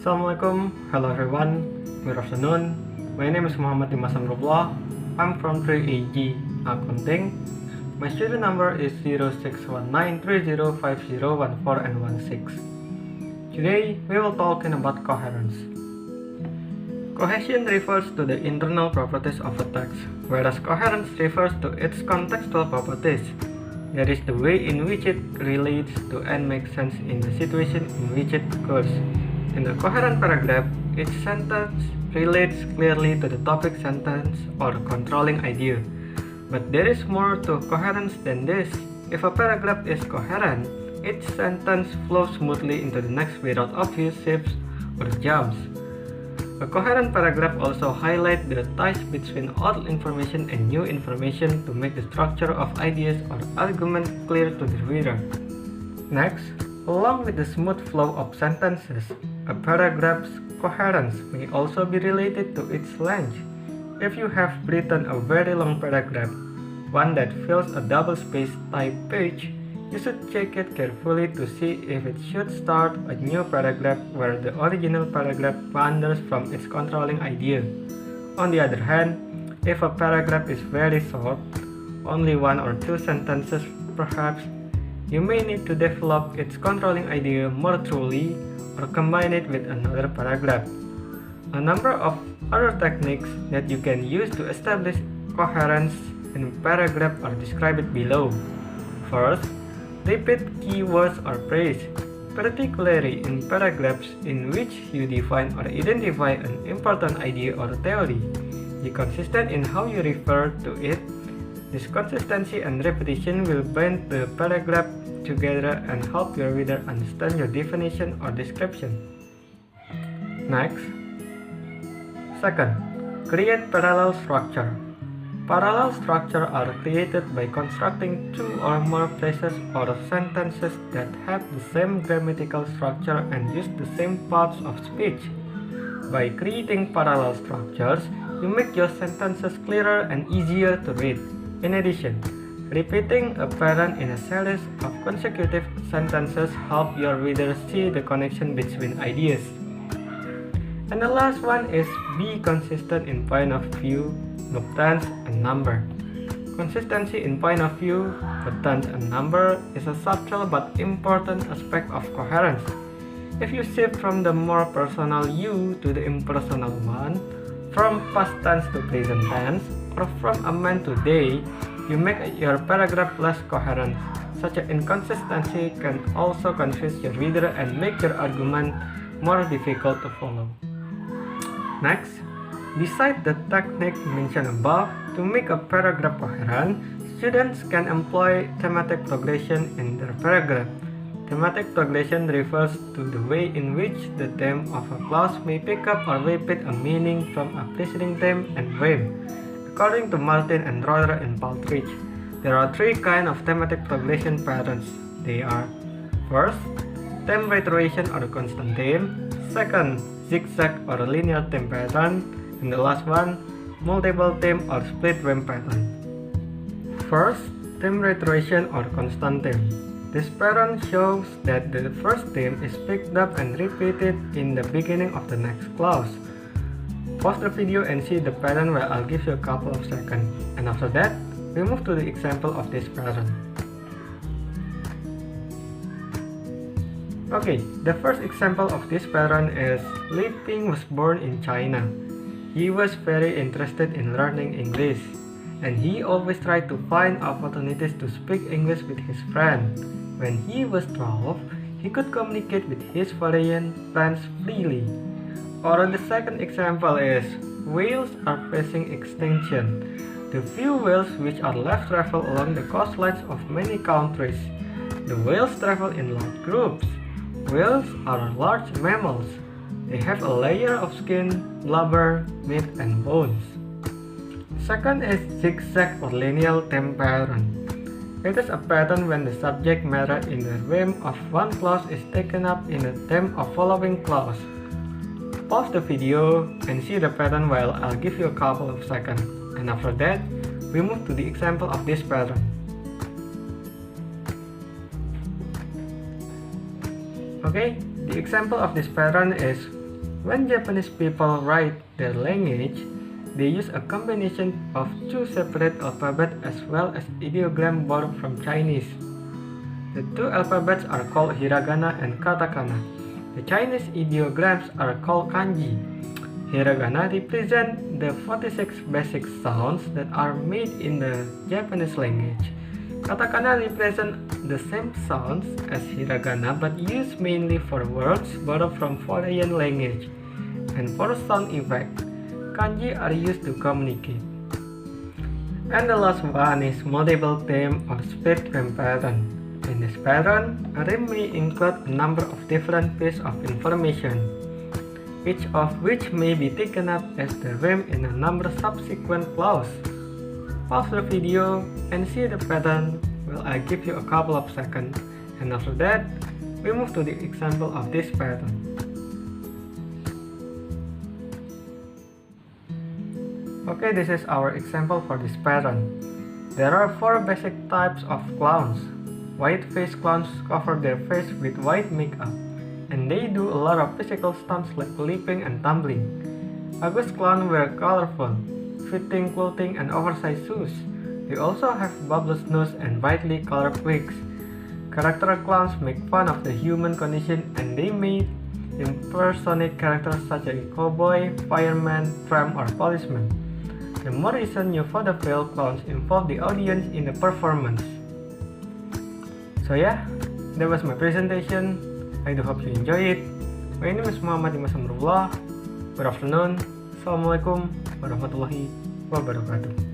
Assalamualaikum, hello everyone, good afternoon. My name is Dimas Amrullah. I'm from 3AG Accounting. My student number is 0619305014 and 16. Today we will talking about coherence. Cohesion refers to the internal properties of a text, whereas coherence refers to its contextual properties. That is the way in which it relates to and makes sense in the situation in which it occurs. In a coherent paragraph, each sentence relates clearly to the topic sentence or controlling idea. But there is more to coherence than this. If a paragraph is coherent, each sentence flows smoothly into the next without obvious shifts or jumps. A coherent paragraph also highlights the ties between old information and new information to make the structure of ideas or arguments clear to the reader. Next, along with the smooth flow of sentences, a paragraph's coherence may also be related to its length. If you have written a very long paragraph, one that fills a double-spaced type page, you should check it carefully to see if it should start a new paragraph where the original paragraph wanders from its controlling idea. On the other hand, if a paragraph is very short, only one or two sentences perhaps, you may need to develop its controlling idea more truly or combine it with another paragraph. A number of other techniques that you can use to establish coherence in a paragraph are described below. First, repeat keywords or phrase, particularly in paragraphs in which you define or identify an important idea or theory. Be consistent in how you refer to it. This consistency and repetition will bind the paragraph together and help your reader understand your definition or description. Next, second, create parallel structure. Parallel structure are created by constructing two or more phrases or sentences that have the same grammatical structure and use the same parts of speech. By creating parallel structures, you make your sentences clearer and easier to read. In addition, repeating a pattern in a series of consecutive sentences helps your reader see the connection between ideas. And the last one is be consistent in point of view, the tense, and number. Consistency in point of view, the tense, and number is a subtle but important aspect of coherence. If you shift from the more personal you to the impersonal one, from past tense to present tense, or from a man to they, you make your paragraph less coherent. Such an inconsistency can also confuse your reader and make your argument more difficult to follow. Next, besides the technique mentioned above, to make a paragraph coherent, students can employ thematic progression in their paragraph. Thematic progression refers to the way in which the theme of a clause may pick up or repeat a meaning from a preceding theme and RHEME. According to Martin and Royer in Partridge, there are three kinds of thematic progression patterns. They are: first, theme reiteration or constant theme; second, zigzag or linear theme pattern; and the last one, multiple theme or split RHEME pattern. First, theme reiteration or constant theme. This pattern shows that the first theme is picked up and repeated in the beginning of the next clause. Pause the video and see the pattern where I'll give you a couple of seconds, and after that, we move to the example of this pattern. Okay, the first example of this pattern is Li Ping was born in China. He was very interested in learning English, and he always tried to find opportunities to speak English with his friend. When he was 12, he could communicate with his foreign friends freely. Or the second example is, whales are facing extinction. The few whales which are left travel along the coastlines of many countries. The whales travel in large groups. Whales are large mammals. They have a layer of skin, blubber, meat, and bones. Second is zigzag or linear theme pattern. It is a pattern when the subject matter in the RHEME of one clause is taken up in the theme of following clause. Pause the video and see the pattern while I'll give you a couple of seconds, and after that, we move to the example of this pattern. Okay, the example of this pattern is When Japanese people write their language, they use a combination of two separate alphabets as well as ideogram borrowed from Chinese. The two alphabets are called hiragana and katakana. The Chinese ideograms are called kanji. Hiragana represent the 46 basic sounds that are made in the Japanese language. Katakana represent the same sounds as hiragana but used mainly for words borrowed from foreign language. And for sound effect, kanji are used to communicate. And the last one is multiple theme or split RHEME pattern. In this pattern, a RHEME may include a number of different pieces of information, each of which may be taken up as the RHEME in a number of subsequent clauses. Pause the video and see the pattern while I give you a couple of seconds, and after that, we move to the example of this pattern. Okay, this is our example for this pattern. There are 4 basic types of clowns. White-faced clowns cover their face with white makeup, and they do a lot of physical stunts like leaping and tumbling. August clowns wear colorful, fitting clothing and oversized shoes. They also have bulbous nose and brightly colored wigs. Character clowns make fun of the human condition, and they may impersonate characters such as a cowboy, fireman, tramp, or policeman. The more recent new vaudeville clowns involve the audience in the performance. So yeah, that was my presentation. I do hope you enjoy it. My name is Dimas Amrullah. Good afternoon. Assalamualaikum warahmatullahi wabarakatuh.